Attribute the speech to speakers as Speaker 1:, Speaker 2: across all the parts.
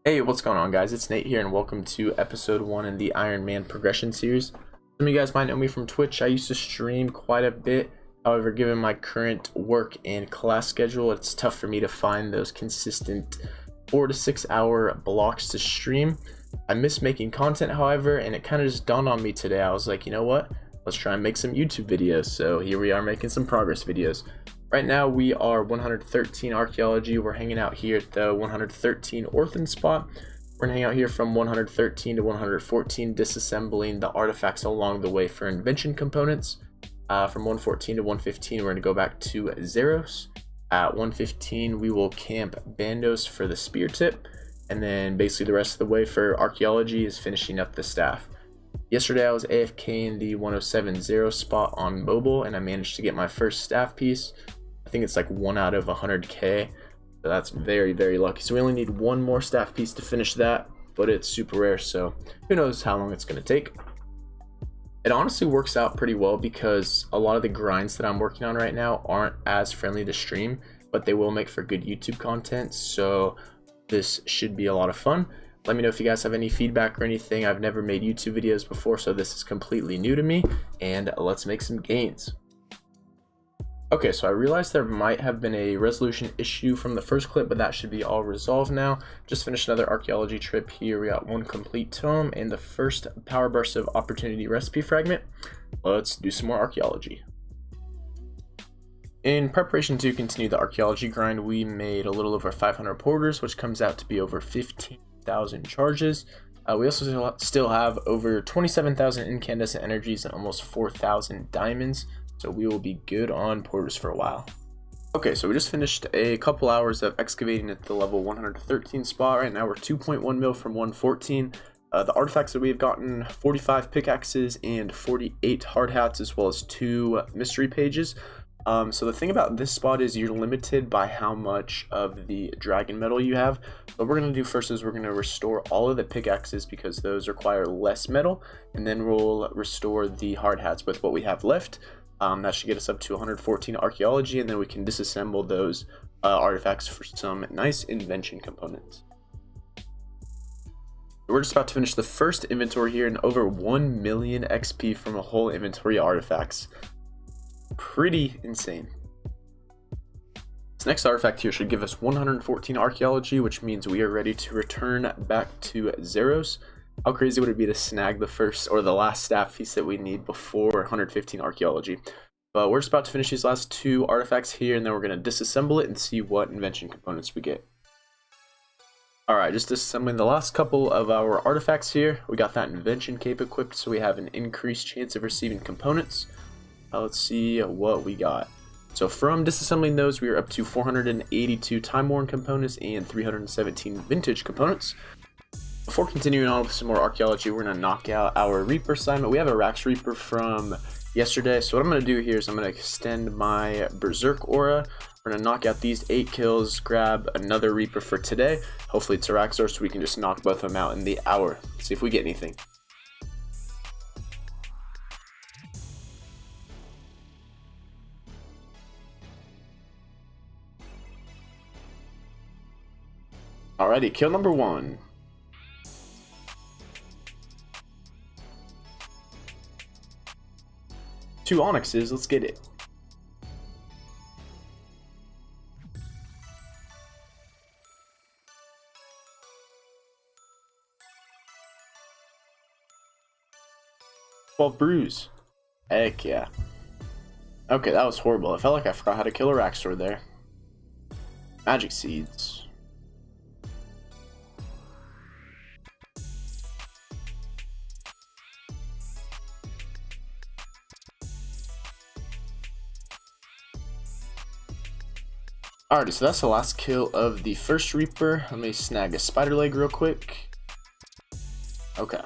Speaker 1: Hey, what's going on, guys? It's Nate here, and welcome to episode 1 in the Ironman progression series. Some of you guys might know me from Twitch. I used to stream quite a bit. However, given my current work and class schedule, it's tough for me to find those consistent 4 to 6 hour blocks to stream. I miss making content, however, and it kind of just dawned on me today. I was like, you know what? Let's try and make some YouTube videos. So here we are making some progress videos. Right now we are 113 Archaeology. We're hanging out here at the 113 Orphan spot. We're gonna hang out here from 113 to 114, disassembling the artifacts along the way for invention components. From 114 to 115, we're gonna go back to Zeros. At 115, we will camp Bandos for the spear tip, and then basically the rest of the way for Archaeology is finishing up the staff. Yesterday I was AFK in the 107 spot on mobile, and I managed to get my first staff piece. I think it's like 1 out of 100k, so that's very lucky. So we only need one more staff piece to finish that, but it's super rare, so who knows how long it's going to take. It honestly works out pretty well because a lot of the grinds that I'm working on right now aren't as friendly to stream, but they will make for good YouTube content, so this should be a lot of fun. Let me know if you guys have any feedback or anything. I've never made YouTube videos before, so this is completely new to me, and let's make some gains. Okay, so I realized there might have been a resolution issue from the first clip, but that should be all resolved now. Just finished another archaeology trip here. We got one complete tome and the first power burst of opportunity recipe fragment. Let's do some more archaeology. In preparation to continue the archaeology grind, we made a little over 500 porters, which comes out to be over 15,000 charges. We also still have over 27,000 incandescent energies and almost 4,000 diamonds. So we will be good on porters for a while. Okay, so we just finished a couple hours of excavating at the level 113 spot. Right now we're 2.1 mil from 114. The artifacts that we have gotten: 45 pickaxes and 48 hard hats, as well as 2 mystery pages. So the thing about this spot is you're limited by how much of the dragon metal you have. What we're going to do first is we're going to restore all of the pickaxes because those require less metal, and then we'll restore the hard hats with what we have left. That should get us up to 114 archaeology, and then we can disassemble those artifacts for some nice invention components. We're just about to finish the first inventory here, and over 1 million XP from a whole inventory of artifacts. Pretty insane. This next artifact here should give us 114 archaeology, which means we are ready to return back to Zeros. How crazy would it be to snag the first or the last staff piece that we need before 115 archaeology? But we're just about to finish these last 2 artifacts here, and then we're going to disassemble it and see what invention components we get. Alright, just disassembling the last couple of our artifacts here. We got that invention cape equipped, so we have an increased chance of receiving components. Let's see what we got. So from disassembling those, we are up to 482 time-worn components and 317 vintage components. Before continuing on with some more archaeology, we're going to knock out our Reaper assignment. We have a Rax Reaper from yesterday, so what I'm going to do here is I'm going to extend my Berserk aura. We're going to knock out these 8 kills, grab another Reaper for today. Hopefully it's a Raxor, so we can just knock both of them out in the hour. See if we get anything. Alrighty, kill number 1. Two onyxes, let's get it. Well, bruise. Heck yeah. Okay, that was horrible. I felt like I forgot how to kill a Raxor there. Magic seeds. Alrighty, so that's the last kill of the first Reaper. Let me snag a spider leg real quick. Okay.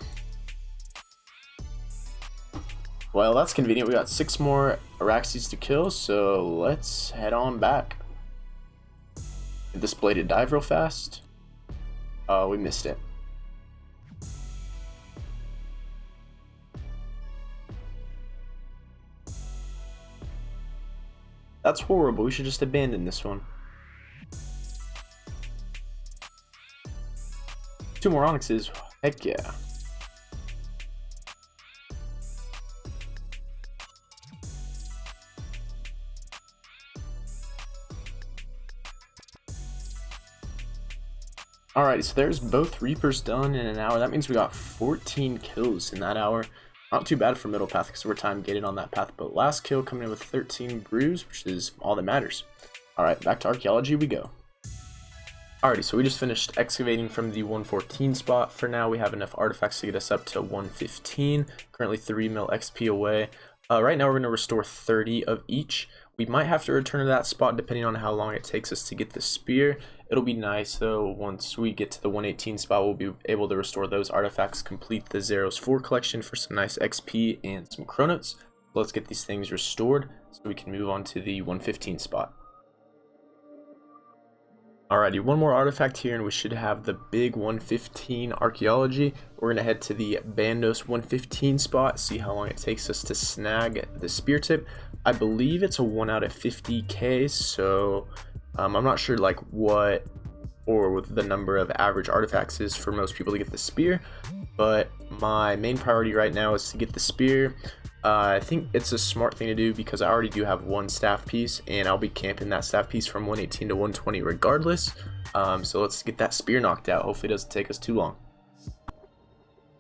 Speaker 1: Well, that's convenient. We got 6 more Araxes to kill, so let's head on back. Did this bladed dive real fast? Oh, we missed it. That's horrible. We should just abandon this one. 2 more onyxes. Heck yeah. Alright, so there's both Reapers done in an hour. That means we got 14 kills in that hour. Not too bad for middle path because we're time gated on that path. But last kill coming in with 13 brews, which is all that matters. Alright, back to archaeology we go. Alrighty, so we just finished excavating from the 114 spot. For now, we have enough artifacts to get us up to 115. Currently 3 mil XP away. Right now, we're going to restore 30 of each. We might have to return to that spot depending on how long it takes us to get the spear. It'll be nice though, once we get to the 118 spot, we'll be able to restore those artifacts, complete the Zeros 4 collection for some nice XP and some chronotes. Let's get these things restored so we can move on to the 115 spot. Alrighty, one more artifact here and we should have the big 115 archaeology. We're going to head to the Bandos 115 spot, see how long it takes us to snag the spear tip. I believe it's a 1 out of 50k, so I'm not sure like what or the number of average artifacts is for most people to get the spear, but my main priority right now is to get the spear. I think it's a smart thing to do because I already do have 1 staff piece and I'll be camping that staff piece from 118 to 120 regardless. So let's get that spear knocked out. Hopefully it doesn't take us too long.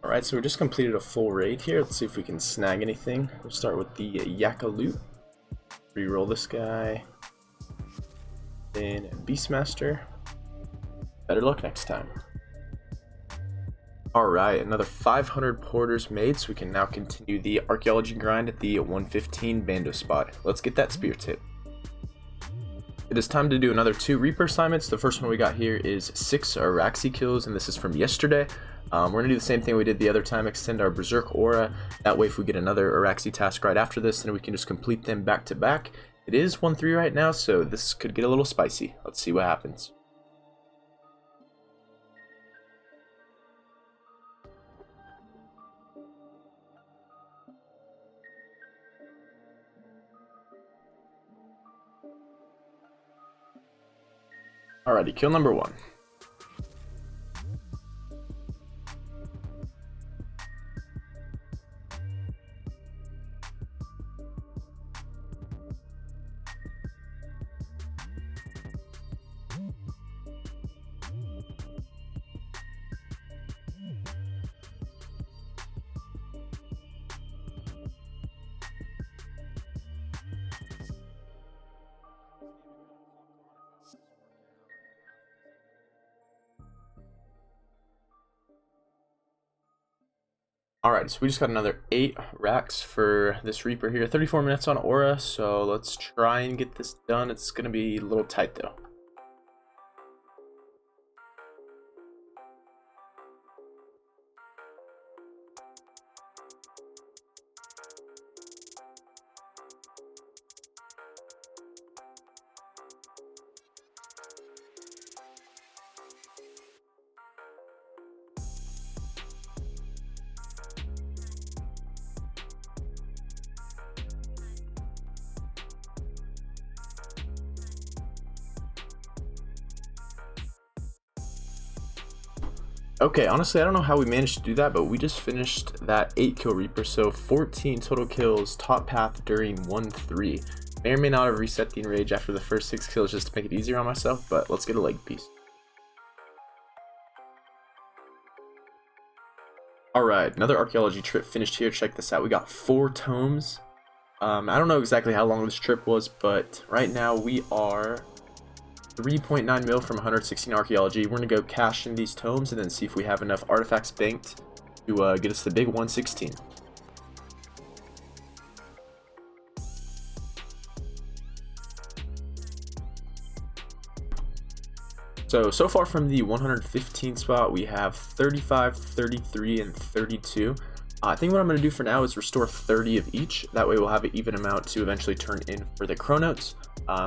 Speaker 1: Alright, so we just completed a full raid here. Let's see if we can snag anything. We'll start with the Yaka loot. Reroll this guy. Then Beastmaster. Better luck next time. Alright, another 500 porters made, so we can now continue the archaeology grind at the 115 Bando spot. Let's get that spear tip. It is time to do another 2 Reaper assignments. The first one we got here is 6 Araxi kills, and this is from yesterday. We're going to do the same thing we did the other time, extend our Berserk Aura. That way if we get another Araxi task right after this, then we can just complete them back to back. It is 1-3 right now, so this could get a little spicy. Let's see what happens. Alrighty, kill number 1. Alright, so we just got another 8 racks for this Reaper here. 34 minutes on Aura, so let's try and get this done. It's going to be a little tight though. Okay, honestly, I don't know how we managed to do that, but we just finished that 8 kill Reaper, so 14 total kills, top path during 1-3. May or may not have reset the enrage after the first 6 kills just to make it easier on myself, but let's get a leg piece. Alright, another archaeology trip finished here. Check this out. We got 4 tomes. I don't know exactly how long this trip was, but right now we are 3.9 mil from 116 archaeology. We're going to go cash in these tomes and then see if we have enough artifacts banked to get us the big 116. So far from the 115 spot, we have 35, 33, and 32. I think what I'm going to do for now is restore 30 of each. That way we'll have an even amount to eventually turn in for the chronotes.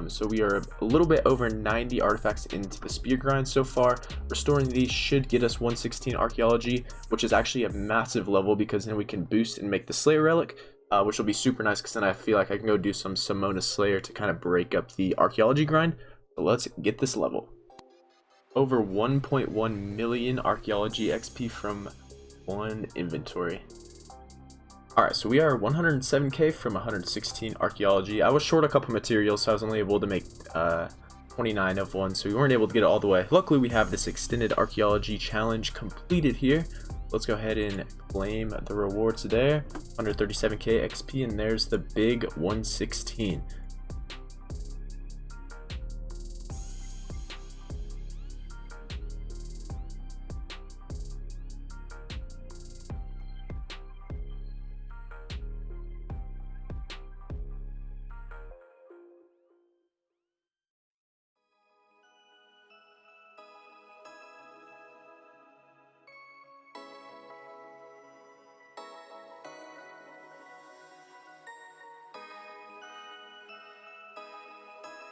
Speaker 1: So we are a little bit over 90 artifacts into the spear grind so far. Restoring these should get us 116 archaeology, which is actually a massive level because then we can boost and make the Slayer relic, which will be super nice because then I feel like I can go do some Simona Slayer to kind of break up the archaeology grind. So let's get this level. over 1.1 million archaeology XP from one inventory. Alright, so we are 107k from 116 archaeology. I was short a couple materials, so I was only able to make 29 of one, so we weren't able to get it all the way. Luckily, we have this extended archaeology challenge completed here. Let's go ahead and claim the rewards there. 137k XP, and there's the big 116.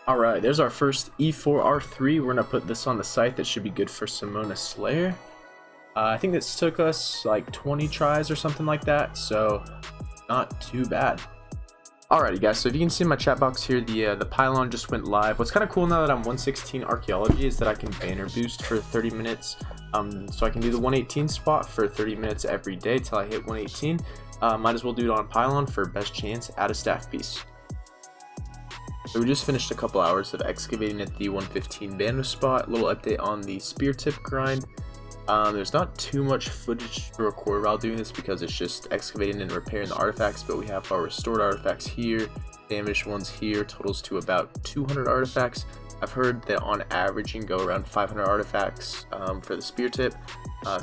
Speaker 1: Alright, there's our first E4R3. We're going to put this on the site. That should be good for Simona Slayer. I think this took us like 20 tries or something like that, so not too bad. Alrighty guys, so if you can see in my chat box here, the pylon just went live. What's kind of cool now that I'm 116 archaeology is that I can banner boost for 30 minutes. So I can do the 118 spot for 30 minutes every day till I hit 118. Might as well do it on pylon for best chance at a staff piece. So we just finished a couple hours of excavating at the 115 banner spot. Little update on the spear tip grind. There's not too much footage to record while doing this because it's just excavating and repairing the artifacts, but we have our restored artifacts here, damaged ones here, totals to about 200 artifacts. I've heard that on average you can go around 500 artifacts for the spear tip,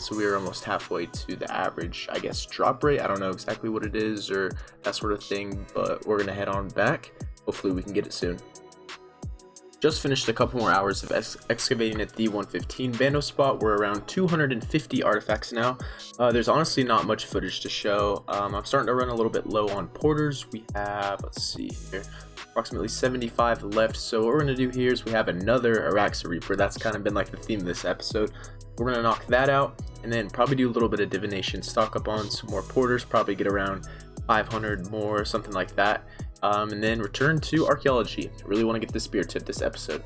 Speaker 1: so we are almost halfway to the average, I guess, drop rate. I don't know exactly what it is or that sort of thing, but we're gonna head on back. Hopefully we can get it soon. Just finished a couple more hours of excavating at the 115 bando spot. We're around 250 artifacts now. There's honestly not much footage to show. I'm starting to run a little bit low on porters. We have, let's see here, approximately 75 left. So what we're going to do here is we have another Araxa Reaper. That's kind of been like the theme of this episode. We're going to knock that out and then probably do a little bit of divination, stock up on some more porters, probably get around 500 more, something like that. And then return to archaeology. I really want to get the spear tip this episode.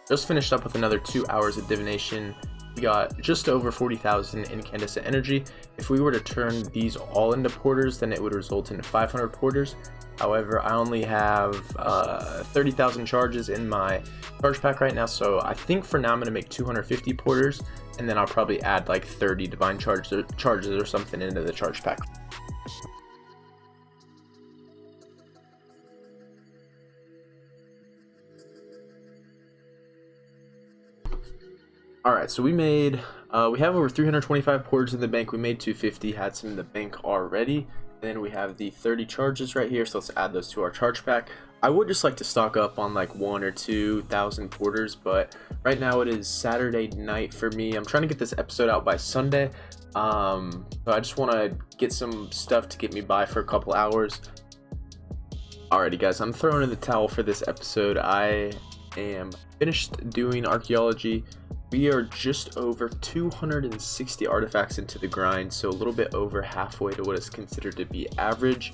Speaker 1: Just finished up with another 2 hours of divination. We got just over 40,000 incandescent energy. If we were to turn these all into porters, then it would result in 500 porters. However, I only have 30,000 charges in my charge pack right now, so I think for now I'm going to make 250 porters, and then I'll probably add like 30 divine charges or something into the charge pack. Alright, so we have over 325 porters in the bank. We made 250, had some in the bank already. Then we have the 30 charges right here, so let's add those to our charge pack. I would just like to stock up on like 1,000 or 2,000 porters, but right now it is Saturday night for me. I'm trying to get this episode out by Sunday, so I just want to get some stuff to get me by for a couple hours. Alrighty guys, I'm throwing in the towel for this episode. I am finished doing archaeology. We are just over 260 artifacts into the grind, so a little bit over halfway to what is considered to be average.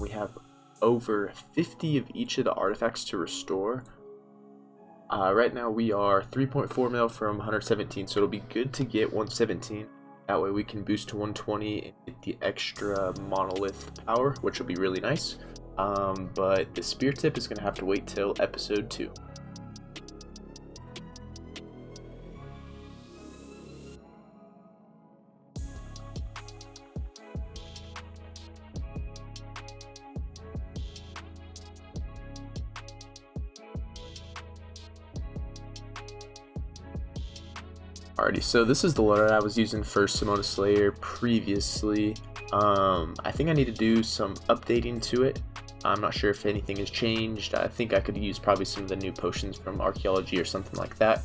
Speaker 1: We have over 50 of each of the artifacts to restore. Right now we are 3.4 mil from 117, so it'll be good to get 117. That way we can boost to 120 and get the extra monolith power, which will be really nice. But the spear tip is going to have to wait till episode 2. Alrighty, so this is the loadout I was using for Simona Slayer previously. I think I need to do some updating to it. I'm not sure if anything has changed. I think I could use probably some of the new potions from Archaeology or something like that.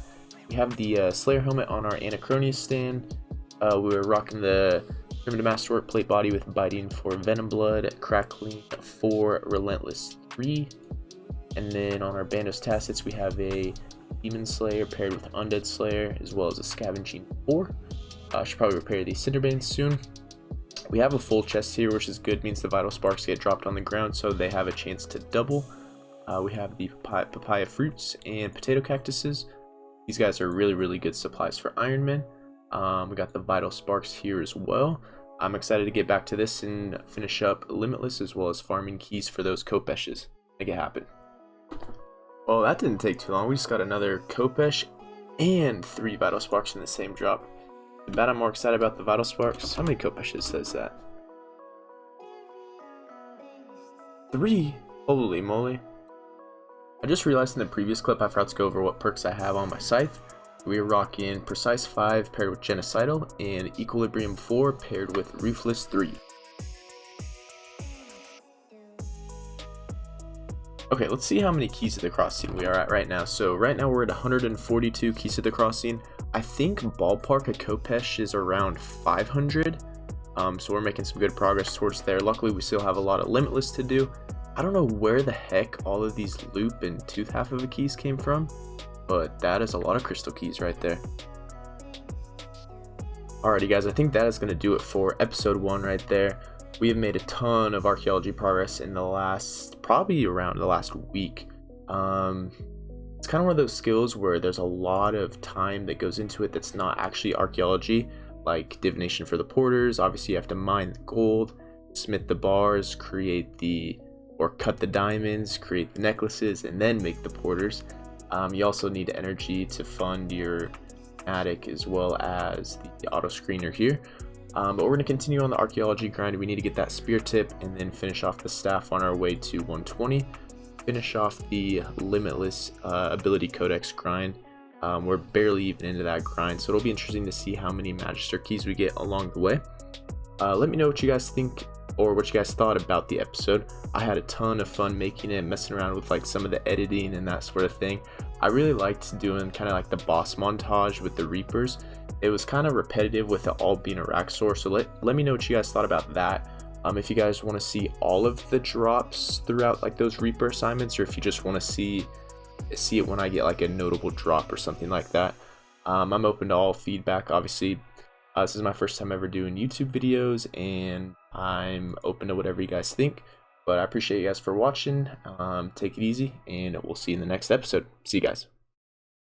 Speaker 1: We have the Slayer helmet on our Anachronia stand. We were rocking the Primitive Masterwork plate body with biting for Venom Blood, Crackling for Relentless 3. And then on our Bandos Tacits we have a Demon Slayer paired with Undead Slayer, as well as a Scavenging 4. I should probably repair the Cinderbands soon. We have a full chest here, which is good, means the Vital Sparks get dropped on the ground, so they have a chance to double. We have the papaya fruits and potato cactuses. These guys are really good supplies for Ironman. We got the Vital Sparks here as well. I'm excited to get back to this and finish up Limitless, as well as farming keys for those Kopeshes. Make it happen. Well, that didn't take too long. We just got another Kopesh and 3 Vital Sparks in the same drop. I bet I'm more excited about the Vital Sparks. How many Kopeshes says that? 3? Holy moly. I just realized in the previous clip I forgot to go over what perks I have on my scythe. We are rocking Precise 5 paired with Genocidal and Equilibrium 4 paired with Ruthless 3. Okay, let's see how many keys to the crossing we are at right now. So right now we're at 142 keys to the crossing. I think ballpark a Kopesh is around 500. So we're making some good progress towards there. Luckily we still have a lot of Limitless to do. I don't know where the heck all of these loop and tooth half of a keys came from, but that is a lot of crystal keys right there. Alrighty guys, I think that is going to do it for episode 1 right there. We have made a ton of archaeology progress in the last, probably around the last week. It's kind of one of those skills where there's a lot of time that goes into it that's not actually archaeology, like divination for the porters. Obviously you have to mine the gold, smith the bars, create the, or cut the diamonds, create the necklaces, and then make the porters. You also need energy to fund your attic as well as the auto screener here. But we're going to continue on the archaeology grind. We need to get that spear tip and then finish off the staff on our way to 120. Finish off the limitless ability codex grind. We're barely even into that grind, so it'll be interesting to see how many magister keys we get along the way. Let me know what you guys think or what you guys thought about the episode. I had a ton of fun making it, messing around with like some of the editing and that sort of thing. I really liked doing kind of like the boss montage with the Reapers. It was kind of repetitive with it all being a Raxor, so let me know what you guys thought about that. If you guys want to see all of the drops throughout like those Reaper assignments, or if you just want to see it when I get like a notable drop or something like that. I'm open to all feedback. Obviously, this is my first time ever doing YouTube videos, and I'm open to whatever you guys think. But I appreciate you guys for watching. Take it easy, and we'll see you in the next episode. See you guys.